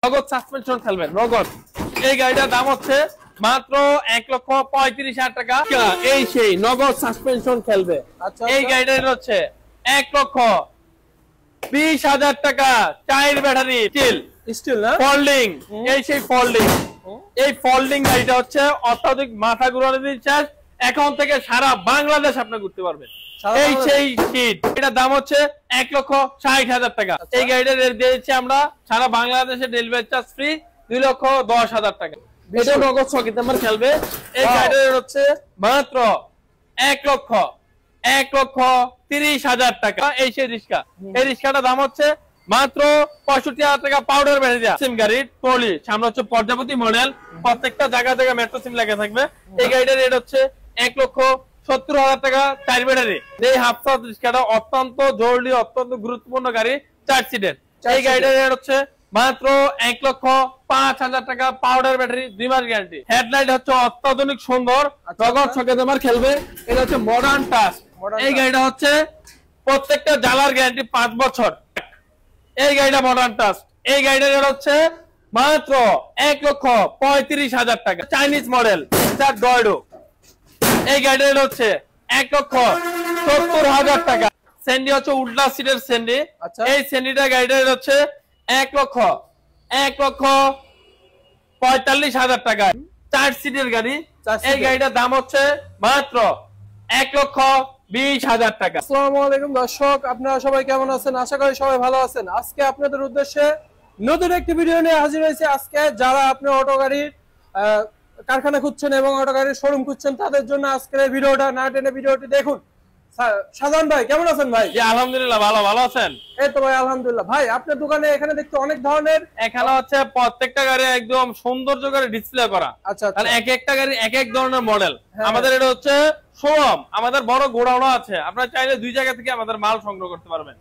নগদ সাসপেনশন খেলবেন, নগদ। এই গাড়িটার দাম হচ্ছে মাত্র 1,35,000 টাকা। এই সেই নগদ সাসপেনশন খেলবে। এই গাড়িটার হচ্ছে 1,20,000 টাকা। টায়ার ব্যাটারি স্টিল না, ফোল্ডিং। এই সেই ফোল্ডিং, এই ফোল্ডিং গাড়িটা হচ্ছে অত্যাধিক মাথা ঘুরানো রিচার্জ। এখন থেকে সারা বাংলাদেশ আপনি ঘুরতে পারবেন। এই সেই সিট, এটার দাম হচ্ছে 1,60,000 টাকা। এই গাড়িটা রেট দিয়েছি আমরা সারা বাংলাদেশে ডেলিভারি চার্জ ফ্রি 2,10,000 টাকা। এটা নগদ ছকিত নাম্বার খেলবে। এই গাড়িটার হচ্ছে মাত্র 1,30,000 টাকা। এই সেই রিক্সা, এই রিক্সাটার দাম হচ্ছে মাত্র 65,000 টাকা। পাউডার ব্যাটারি সিম গাড়ি ট্রলি, সামনে হচ্ছে প্রজাপতি মডেল, প্রত্যেকটা জায়গা মেট্রো সিম লেগে থাকবে। এই গাড়িটার রেট হচ্ছে 1,70,000 টাকা। Tyre battery. এই হাফসাত রিক্সাটা অত্যন্ত জরুরি, অত্যন্ত গুরুত্বপূর্ণ গাড়ি, 4 সিটের। এই গাড়িটার রেট হচ্ছে মাত্র 1,05,000 টাকা। পাউডার ব্যাটারি, 2 মাস গ্যারান্টি। হেডলাইট হচ্ছে অত্যাধুনিক সুন্দর, নগদ ছকে তোমার খেলবে। এটা হচ্ছে মডার্ন টাচ। এই গাড়িটা হচ্ছে প্রত্যেকটা জ্বালার গ্যারান্টি 5 বছর। এই গাড়িটা মডার্ন টাচ। এই গাড়িটার রেট হচ্ছে মাত্র 1,35,000 টাকা। চাইনিজ মডেল ডয়ডো। এই গাড়িটার রেট হচ্ছে 1,70,000 টাকা। স্যান্ডি হচ্ছে উল্টা সিটের স্যান্ডি। এই স্যান্ডিটা গাড়িটার রেট হচ্ছে 1,45,000 টাকা। 4 সিটের গাড়ি। এই গাড়িটার দাম হচ্ছে মাত্র 1,20,000 টাকা। আসসালামু আলাইকুম দর্শক, আপনারা সবাই কেমন আছেন? আশা করি সবাই ভালো আছেন। আজকে আপনাদের উদ্দেশ্যে নতুন একটি ভিডিও নিয়ে হাজির হয়েছে। আজকে যারা আপনি অটো গাড়ির কারখানা খুঁজছেন এবং অটো গাড়ির শোরুম খুঁজছেন, তাদের জন্য আজকের এই ভিডিওটা না টেনে ভিডিওটি দেখুন। শাহজাহান ভাই কেমন আছেন? ভাই আলহামদুলিল্লাহ ভালো আছেন? এই তো ভাই আলহামদুলিল্লাহ। ভাই আপনার দোকানে এখানে দেখতে অনেক ধরনের, এখানে হচ্ছে প্রত্যেকটা গাড়ি একদম সৌন্দর্য করে ডিসপ্লে করা। আচ্ছা, এক একটা গাড়ি এক এক ধরনের মডেল। আমাদের এটা হচ্ছে শোরুম, আমাদের বড় গোডাউনও আছে। আপনারা চাইলে 2 জায়গা থেকে আমাদের মাল সংগ্রহ করতে পারবেন।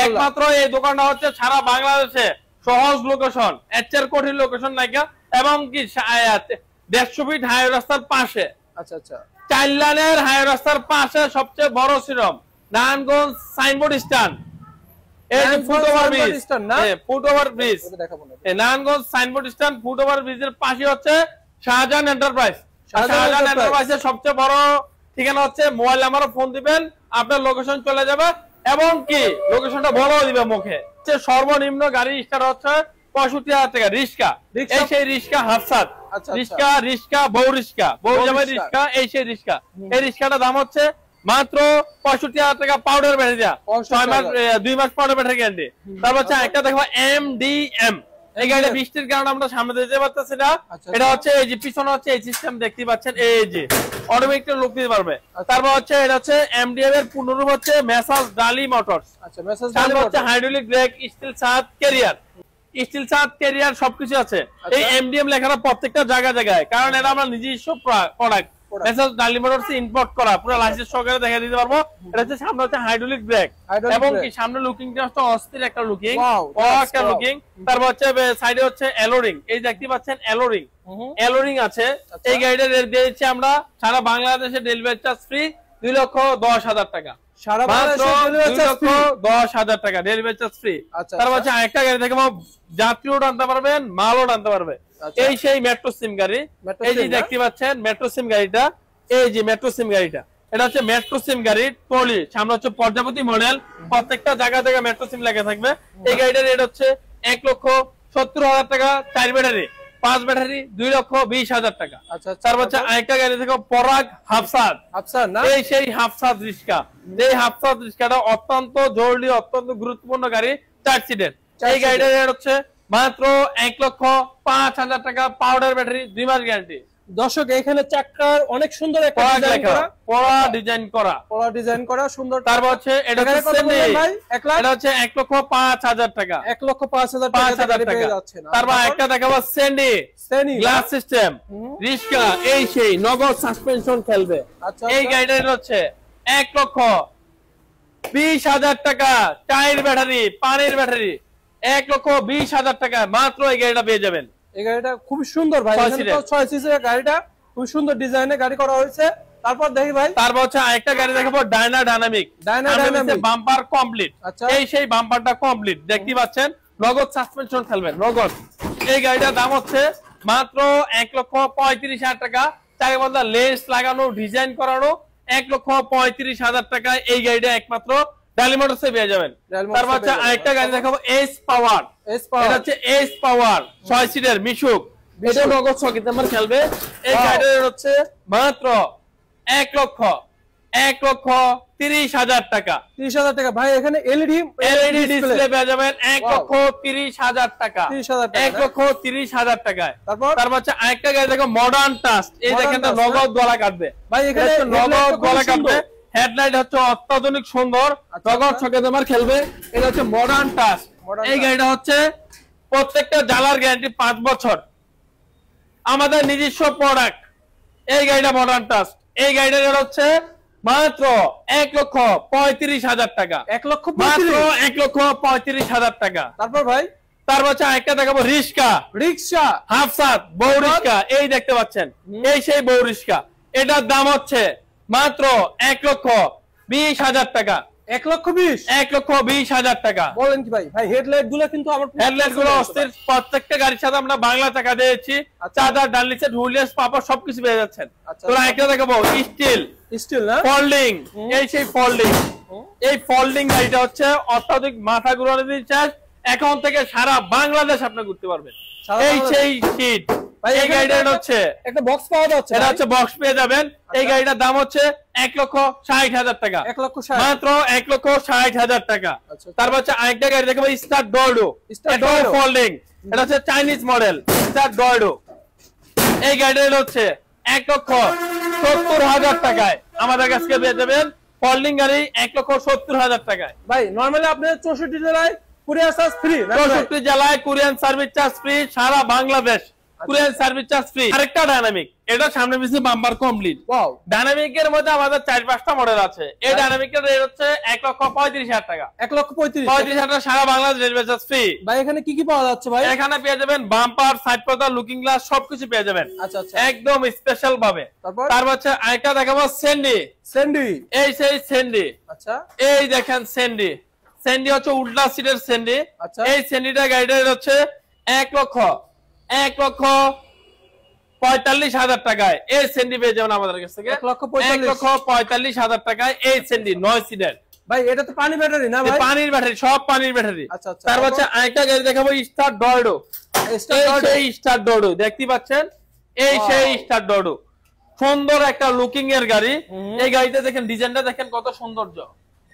একমাত্র এই দোকানটা হচ্ছে সারা বাংলাদেশে সহজ লোকেশন, এর কঠিন লোকেশন নাইকা, এবং কি 150 ফিট হাইওয়ে রাস্তার পাশে। আচ্ছা 4 লাইনের হাইওয়ে রাস্তার পাশে সবচেয়ে বড় শোরুম, নারায়ণগঞ্জ সাইনবোর্ড স্ট্যান্ড। এই যে foot over bridge, foot over bridge, Narayanganj signboard stand, foot over ব্রিজের পাশে হচ্ছে শাহজাহান এন্টারপ্রাইজ। শাহজাহান এন্টারপ্রাইজের সবচেয়ে বড় ঠিকানা হচ্ছে, মোবাইল নাম্বারে ফোন দিবেন, আপনার লোকেশন চলে যাবে, এবং কি লোকেশনটা বলেও দিবে মুখে। সর্বনিম্ন গাড়ি স্টার্ট হচ্ছে 65,000 টাকা। রিক্সা, এই সেই রিক্সা হাফসাত রিক্সা বউ রিক্সা, বউ জামাই রিক্সা, এই সেই রিক্সা। এই রিক্সাটার দাম হচ্ছে মাত্র 65,000 টাকা। পাউডার ব্যাটারি, 2 মাস পাউডার ব্যাটারি গ্যারান্টি। তারপর হচ্ছে একটা দেখো MDM। এই গাড়িটা বৃষ্টির কারণে আমরা সামনে দিতে পারতেছি না। এটা হচ্ছে এই যে পিছনে হচ্ছে এই সিস্টেম দেখতে পাচ্ছেন, এই যে অটোমেটিক লুক দিতে পারবে। তারপর হচ্ছে এটা হচ্ছে MDM এর পূর্ণরূপ হচ্ছে মেসাজ ডালি মোটরস। আচ্ছা, মেসাজ ডালি হচ্ছে হাইড্রোলিক ব্রেক, স্টিল ছাদ, ক্যারিয়ার, স্টিল ছাদ, ক্যারিয়ার সবকিছু আছে। এই MDM লেখাটা প্রত্যেকটা জায়গায়, কারণ এটা আমরা নিজস্ব প্রোডাক্ট। মেসাজ ডালি মোটরস ইম্পোর্ট করা, পুরো লাইসেন্স সহকারে দেখা দিতে পারবো। এটা হচ্ছে সামনে হচ্ছে হাইড্রোলিক ব্রেক, এবং কি সামনে লুকিংটা হচ্ছে অস্থির একটা লুকিং, একটা লুকিং। তারপর হচ্ছে সাইডে হচ্ছে এলোরিং, এই দেখতে পাচ্ছেন এলোরিং, এলোরিং আছে। এই গাড়িটার রেট দিয়েছি আমরা সারা বাংলাদেশে ডেলিভারি চার্জ ফ্রি 2,10,000 টাকা। সারা বাংলাদেশে 2,10,000 টাকা ডেলিভারি চার্জ ফ্রি। তারপর হচ্ছে আরেকটা গাড়ি থেকে যাত্রীও টানতে পারবেন, মালও টানতে পারবে। এই সেই মেট্রো সিম গাড়ি, এই যে দেখতে পাচ্ছেন মেট্রো সিম গাড়িটা, এই যে মেট্রো সিম গাড়িটা, এটা হচ্ছে মেট্রো সিম গাড়ি ট্রলি, সামনে হচ্ছে প্রজাপতি মডেল, প্রত্যেকটা জায়গা মেট্রো সিম লেগে থাকবে। এই গাড়িটার রেট হচ্ছে 1,70,000 টাকা। 4 ব্যাটারি, 5 ব্যাটারি, 2,20,000 টাকা। তারপর হচ্ছে আরেকটা গাড়ি থেকে পরাগ হাফসাদ, এই সেই হাফসাদ রিক্সা। এই হাফসাদ রিক্সাটা অত্যন্ত জরুরি, অত্যন্ত গুরুত্বপূর্ণ গাড়ি, 4 সিটের। এই গাড়িটার রেট হচ্ছে মাত্র 1,05,000 টাকা। পাউডার ব্যাটারি, 2 মাস গ্যারান্টি। দর্শক এখানে চাকার অনেক সুন্দর একটা ডিজাইন করা, ডিজাইন করা সুন্দর। তারপর হচ্ছে এটা হচ্ছে 1,05,000 টাকা। 1,05,000 টাকা পেয়ে যাচ্ছে না। তারপর একটা দেখাবো স্যান্ডি গ্লাস সিস্টেম রিক্সা, এই সেই নগদ সাসপেনশন খেলবে। এই গাড়িটার হচ্ছে 1,20,000 টাকা। টায়ার ব্যাটারি, পানির ব্যাটারি, 1,20,000 টাকা মাত্র। এই গাড়িটা পেয়ে যাবেন। এই গাড়িটা খুব সুন্দর ভাই, 6 সিসির গাড়িটা খুব সুন্দর ডিজাইনে গাড়ি করা হয়েছে। তারপর দেখি ভাই, তারপর হচ্ছে আরেকটা গাড়ি দেখাবো ডায়নামিক বাম্পার কমপ্লিট। এই সেই বাম্পারটা কমপ্লিট দেখতে পাচ্ছেন, নগদ সাসপেনশন খেলবেন, নগদ। এই গাড়িটার দাম হচ্ছে মাত্র 1,35,000 টাকা। চাকা বন্ধা লেস লাগানো, ডিজাইন করানো, 1,35,000 টাকায় এই গাড়িটা একমাত্র ডালি মোটরসে পেয়ে যাবেন। তারপর হচ্ছে আরেকটা গাড়ি দেখাবো, এস পাওয়ার। এটা হচ্ছে এস পাওয়ার 6 সিটের মিশুক। এটা নগদ ছকিতে নাম্বার খেলবে। এই গাড়িটার হচ্ছে মাত্র 1,30,000 টাকা। 30,000 টাকা ভাই। এখানে এলইডি ডিসপ্লে পেয়ে যাবেন 1,30,000 টাকা। 1,30,000 টাকায়। তারপর হচ্ছে আরেকটা গাড়ি দেখো, মডার্ন টাচ। এই দেখেন নগদ গলা কাটবে ভাই, এখানে নগদ গলা কাটবে। হেডলাইট হচ্ছে অত্যাধুনিক সুন্দর, নগদ ছকে তোমার খেলবে। এটা হচ্ছে মডার্ন টাচ। এই গাড়িটা হচ্ছে প্রত্যেকটা জ্বালার গ্যারান্টি 5 বছর, আমাদের নিজস্ব প্রোডাক্ট। এই গাড়িটা মডার্ন টাচ। এই গাড়িটার হচ্ছে মাত্র 1,35,000 টাকা। 1,35,000 টাকা। তারপর হচ্ছে আরেকটা দেখাবো, রিক্সা হাফ সাত বউ রিক্সা। এই দেখতে পাচ্ছেন, এই সেই বউ রিক্সা। এটার দাম হচ্ছে মাত্র 1,20,000 টাকা। 1,20,000 টাকা। বলেন কি ভাই? ভাই হেডলাইট গুলো কিন্তু আমার হেডলাইট গুলো অস্থির। প্রত্যেকটা গাড়ির সাথে আমরা বাংলা টাকা দিয়েছি। চার্জার, ডানলিসেট, হুইলস, পাপা সবকিছু পেয়ে যাচ্ছেন। তো একটা দেখাবো, স্টিল না ফোল্ডিং। এই সেই ফোল্ডিং। এই ফোল্ডিং গাড়িটা হচ্ছে অত্যাধিক মাথা ঘুরানো চার্জ। এখন থেকে সারা বাংলাদেশ আপনি ঘুরতে পারবেন। এই সেই সিট। এই গাড়িটা হচ্ছে একটা বক্স পাওয়া যাচ্ছে। এটা হচ্ছে বক্স পেয়ে যাবেন। এই গাড়িটার দাম হচ্ছে 1,60,000 টাকা। 1,60,000 মাত্র 1,60,000 টাকা। তারপর হচ্ছে আরেকটা গাড়ি দেখাবো, স্টার ডয়ডো। এটা ফোল্ডিং। এটা হচ্ছে চাইনিজ মডেল স্টার ডয়ডো। এই গাড়িটা হচ্ছে 1,70,000 টাকায় আমাদের কাছে পেয়ে যাবেন। ফোল্ডিং গাড়ি 1,70,000 টাকায়। ভাই নরমালি আপনাদের 64 জেলায় কুরিয়ার চার্জ ফ্রি। 64 জেলায় কুরিয়ার সার্ভিস চার্জ ফ্রি, সারা Bangladesh courier service charge free. আরেকটা ডায়নামিক, এটা সামনে পিছনে বাম্পার কমপ্লিট। ওয়াও। ডায়নামিকের মধ্যে আমাদের 4-5টা মডেল আছে। এই ডায়নামিকের রেট হচ্ছে 1,35,000 টাকা। 1,35,000 টাকা, সারা বাংলাদেশ রেলওয়ে চার্জ ফ্রি। ভাই এখানে কি কি পাওয়া যাচ্ছে ভাই? এখানে পেয়ে যাবেন বাম্পার, সাইড পর্দা, লুকিং গ্লাস সবকিছু পেয়ে যাবেন। আচ্ছা আচ্ছা, একদম স্পেশাল ভাবে। তারপর হচ্ছে আরেকটা দেখাবো, স্যান্ডি। এই সেই স্যান্ডি। আচ্ছা, এই দেখেন স্যান্ডি। স্যান্ডি হচ্ছে উল্টা সিটের স্যান্ডি। এই স্যান্ডিটা গাড়িটা হচ্ছে 1,45,000 টাকায়। এই স্যান্ডি পেয়ে যাবেন আমাদের কাছ থেকে 1,45,000 টাকায়। এই স্যান্ডি 9 সিটের। ভাই এটা তো পানি ব্যাটারি না ভাই? পানির ব্যাটারি, সব পানির ব্যাটারি। আচ্ছা আচ্ছা। তারপর হচ্ছে আরেকটা গাড়ি দেখাবো, স্টার ডয়ডো। এই স্টার ডয়ডো দেখতে পাচ্ছেন, এই সেই স্টার ডয়ডো। সুন্দর একটা লুকিং এর গাড়ি। এই গাড়িটা দেখেন, ডিজাইনটা দেখেন কত সৌন্দর্য,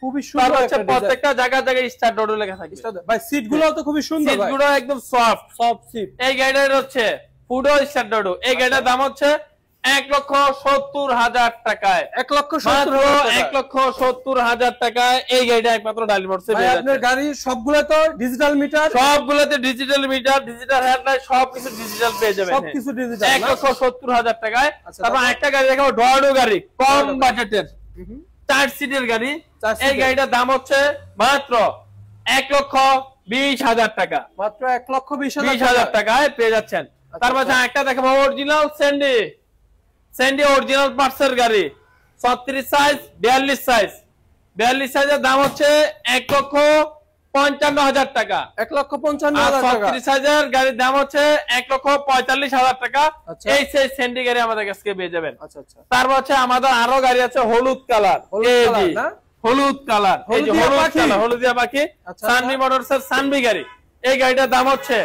খুবই সুন্দর একটা ডিজাইন। প্রত্যেকটা জায়গায় জায়গায় স্টার ডয়ডো লেখা থাকে। ভাই সিট গুলো তো খুবই সুন্দর, সিটগুলো একদম সফট সিট। এই গাড়িটার হচ্ছে ফুডো স্টার ডয়ডো। এই গাড়িটার দাম হচ্ছে 1,70,000 টাকায়। 1,70,000 টাকায় এই গাড়িটা একমাত্র ডালি মোটরসে পেয়ে যাচ্ছেন। আপনার গাড়ি সবগুলো তো ডিজিটাল মিটার, সবগুলোতে ডিজিটাল মিটার, ডিজিটাল হেডলাইট, সবকিছু ডিজিটাল পেয়ে যাবেন। সবকিছু ডিজিটাল। 1,70,000 টাকায়। তারপর একটা গাড়ি দেখাবো, ডয়ডো গাড়ি, কম বাজেটের 4 সিটের গাড়ি। এই গাড়িটার দাম হচ্ছে মাত্র 1,20,000 টাকা। মাত্র 1,20,000 টাকায় পেয়ে যাচ্ছেন। তারপর একটা দেখাবো, অরিজিনাল স্যান্ডি অরিজিনাল পার্টসের গাড়ি, 36 সাইজ, 42 সাইজ। 42 সাইজের দাম হচ্ছে 1,55,000 টাকা। 1,55,000 টাকা। 36 সাইজের গাড়ির দাম হচ্ছে 1,45,000 টাকা। এই সেই স্যান্ডি গাড়ি আমাদের কাছে পেয়ে যাবেন। আচ্ছা আচ্ছা। তারপর হচ্ছে আমাদের আরো গাড়ি আছে, হলুদ কালার। হলুদ কালার, এই যে হলুদ কালার, হলুদিয়া পাখি, সানভি মোটরসের সানভি গাড়ি। এই গাড়িটার দাম হচ্ছে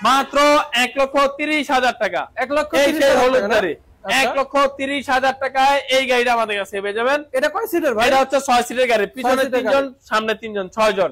মাত্র 1,30,000 টাকা। 1,30,000 গাড়ি 1,30,000 টাকায় এই গাড়িটা আমাদের কাছে পেয়ে যাবেন। এটা কয় সিটের ভাই? এটা হচ্ছে 6 সিটের গাড়ি, পিছনে 3 জন, সামনে 3 জন, 6 জন।